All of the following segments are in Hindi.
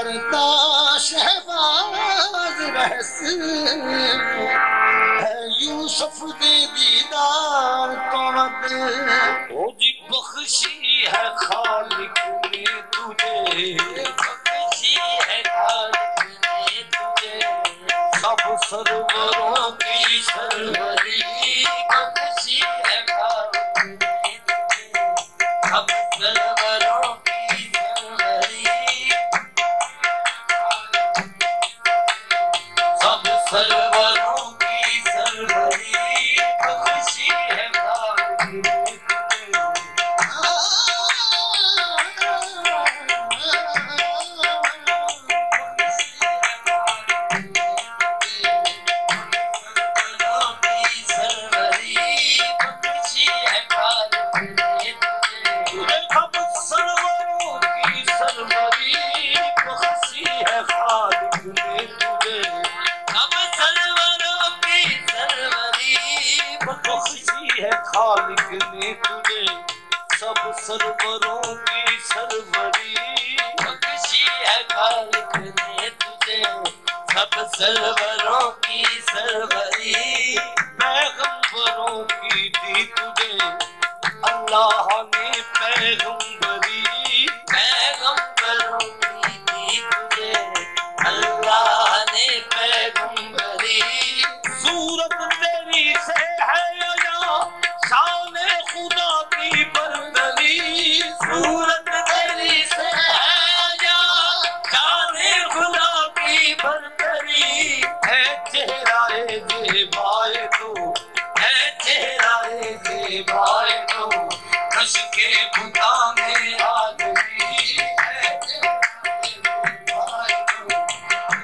करता शहबाज रहस है यूसुफ दे दीदार तो मत ओ जी बख्शी है खालिक ने तुझे बख्शी है खालिक ने तुझे सब सरवरों की सरवरी बख्शी है खालिक ने तुझे सब सरवरों की सरवरी सब सरवरों की सरवरी बख्शी है खालिक ने खालिक ने तुझे सब सरवरों की सरवरी बख्शी है खालिक ने तुझे सब सरवरों की सरवरी पैगंबरों की दी तुझे अल्लाह ने पैगंबरी पैगंबरों की दी तुझे अल्लाह ने पैगंबरी सूरत तेरी से है शान खुदा की बरतरी सूरत तेरी से है जा शान खुदा की बरतरी है चेहराए जेबाए तो है चेहराए जेबाए तो कश के बुता में आदमी है चेहराए जेबाए तो है चेहराए जेबाए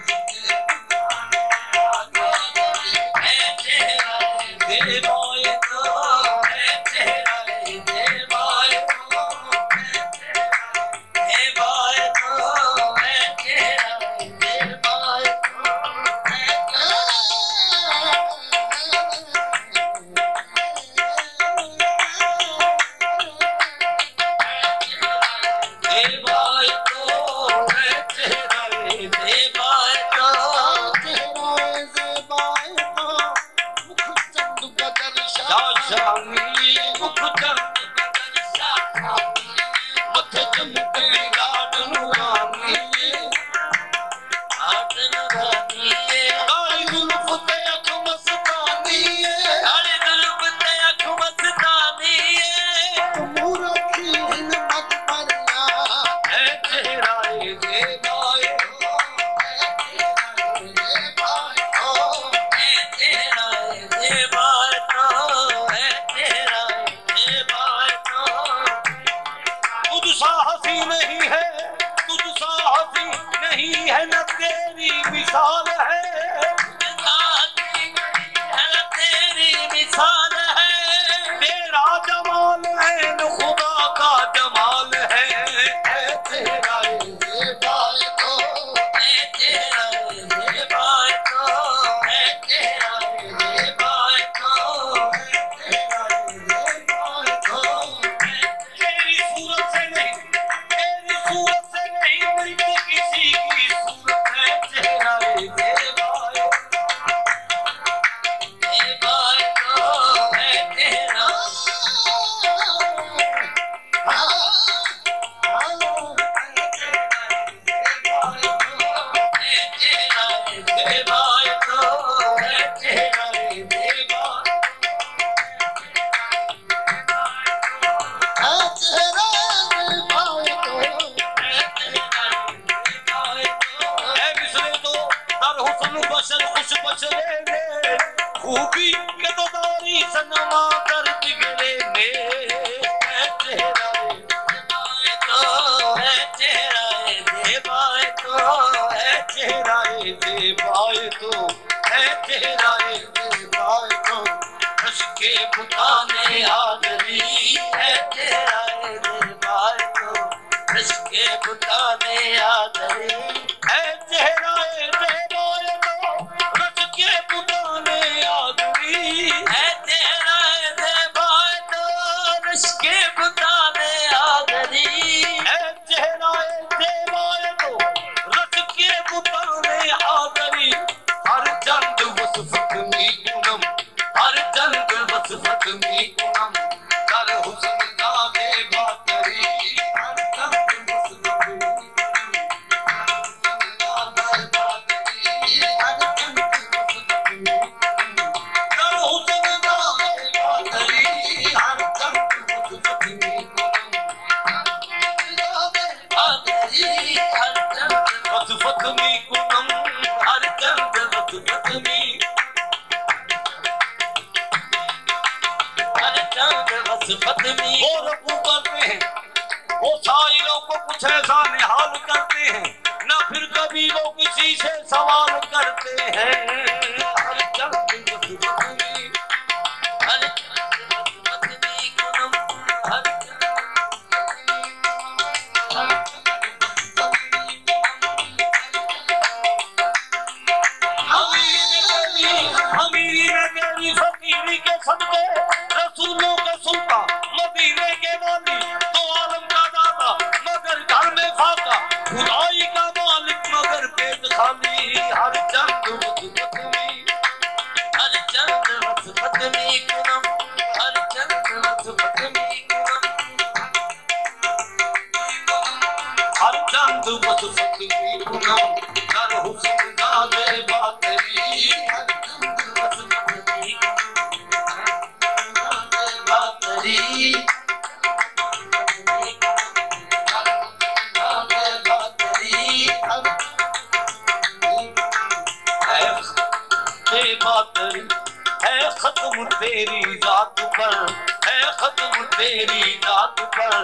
रच फतमी कुनम हर चंद वत फतमी हर चंद वत फतमी। वो रफू करते हैं, वो शायरों को कुछ ऐसा निहाल करते हैं, ना फिर कभी वो किसी से सवाल करते हैं। हर चंद वत फतमी हर चंद वत फतमी कुनम हर अमीरी में मेरी फकीरी के सदके रसूलों का सुल्तान मदीने के वाली तो आलम का दाता मगर घर में फाका खुदाई का मालिक मगर पेट खाली। हर चंद वक्त फतमी हर चंद वक्त फतमी कुनम हर चंद वक्त फतमी कुनम हर चंद वक्त फतमी कुनम कर हुस्न जादे बातरी हर चंद वक्त फतमी बातरी है खत्म तेरी जात पर है खत्म तेरी जात पर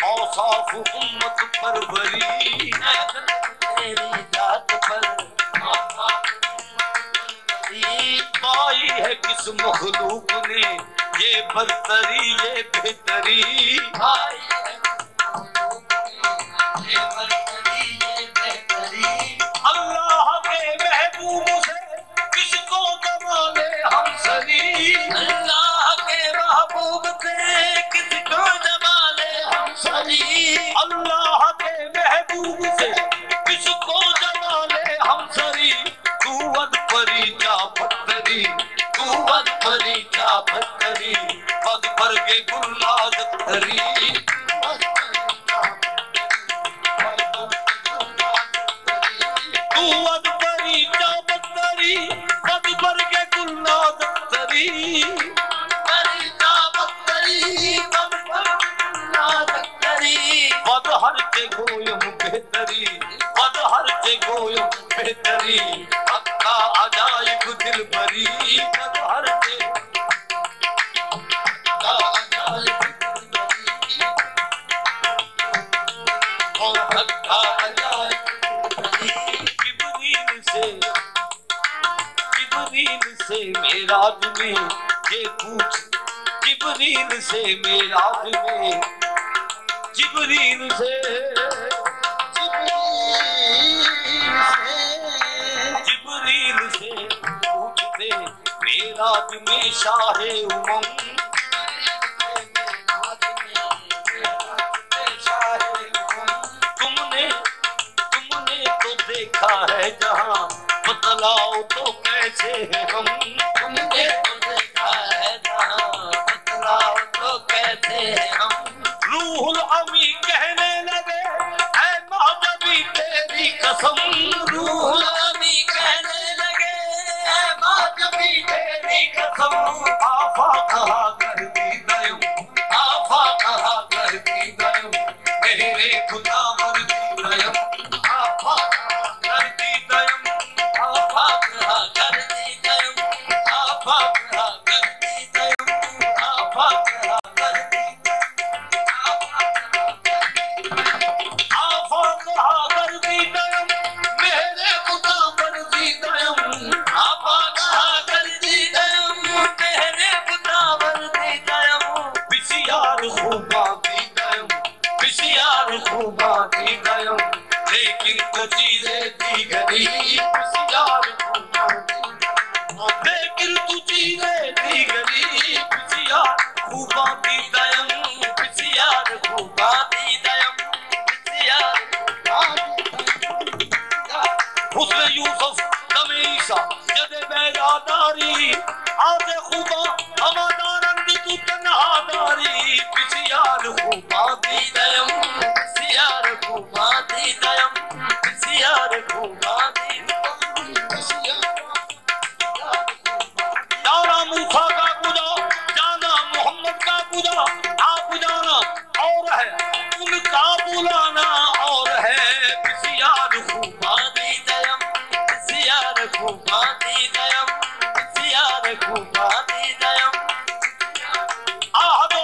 औसाफ उम्मत पर भरी है खत्म तेरी जात पर पाई है किस मखलूक ने ये बरतरी ये बेहतरी पाई है ये बरतरी ये बेहतरी। अल्लाह के महबूब से किसको जमाले हम सरी अल्लाह के महबूब से किसको जमाले हम सरी अल्लाह के महबूब से किसको जमाले हम सरी। तू वद परी जा पत्थरी तू वद परी जा पत्थरी पग पर के गुल्लाद धरी तू वद परी जा पत्थरी पग पर के गुल्लाद धरी परी जा पत्थरी पग पर गुल्लाद धरी। पद हर के गोयम बेहतरी पद हर के गोयम बेहतरी पक्का अजाइब दिल भरी पद हर के अजाइब दिल भरी और पक्का अजाइब जिब्रील से मेराज में ये पूछ जिब्रील से मेराज में जिब्रील से पूछते मेराज में शाहे उमंग तुमने तो देखा है जहां बतलाओ तो कैसे है हम तुमने तो देखा है जहां बतलाओ तो कैसे है हम। रूहुल अमी कहने लगे ऐ महबूबी तेरी कसम रूहुल अमी कहने लगे ऐ महबूबी तेरी कसम। आफा कहा कर दी दयो आफा कहा कर दी दयो मेरे खुदा मर दी दयो आफा कहा कर दी दयो आफा कहा कर दी दयो आफा कहा कर दी दयो आफा कहा कर दी आफा कहा कर दी दयम मेरे खुदा कर दी दयम आफा कहा कर दी दयम मेरे खुदा कर दी दयम। बिसियार खूबा दी दयम बिसियार खूबा दी दयम लेकिन तो चीजें दी गई बिसियार खूबा लेकिन तू चीजें दी गई बिसियार खूबा दी दयम बिसियार खूबा दी दयम बिसियार हुस्न यूसुफ दमे ईसा जदे बेजादारी आते खूबा हमादारंद तू तन्हादारी बिसियार खूबा दी दयम बिसियार खूबा दी दयम बिसियार खूबा दी जाना मूसा का गुदा जाना मोहम्मद का गुदा आप जाना और है उनका बुलाना और है बिसियार खूबा दी दयम बाती दयम सियार को बाती दयम आहदो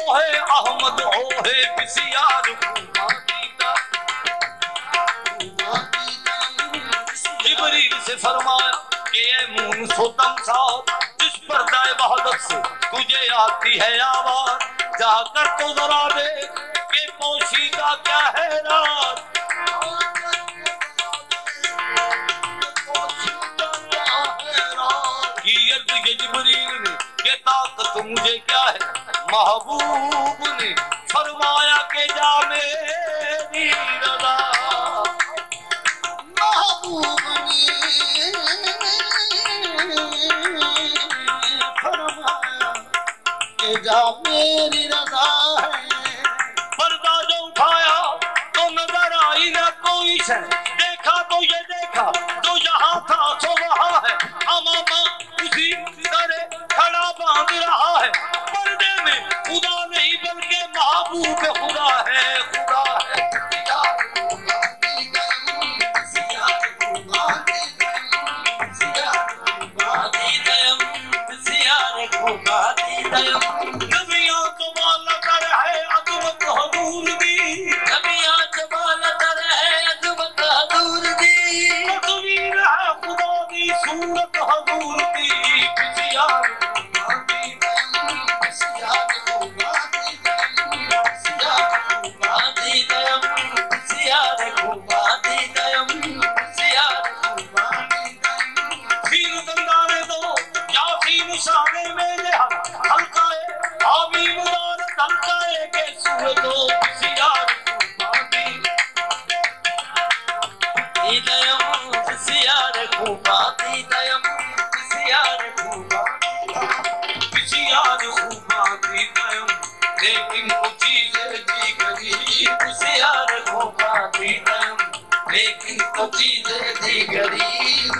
है अहमद ओ है बिसियार को बाती जिब्रील से फरमाया कि ये मून सोतम साथ जिस पर दाए बहादुर से तुझे आती है आवाज जाकर तो जरा देख के पोशीदा क्या है रात जिब्रील ने ये ताकत मुझे क्या है महबूब ने फरमाया के जा मेरी रज़ा महबूब ने फरमाया के जा मेरी रज़ा है पर्दा जो उठाया तो नजर आई ना कोई से देखा तो ये देखा जो यहाँ था तो वहाँ है अमामा उसी तरह खड़ा बांध रहा है पर्दे में खुदा नहीं बल्कि महबूब खुदा है खुदा है नबियां तो बालतर है अज़मत हजूर दी नबियां तो बालतर है अज़मत हजूर दी तस्वीर है खुदा दी सूरत हजूर दी लेकिन कुछ चीजें दी गरीब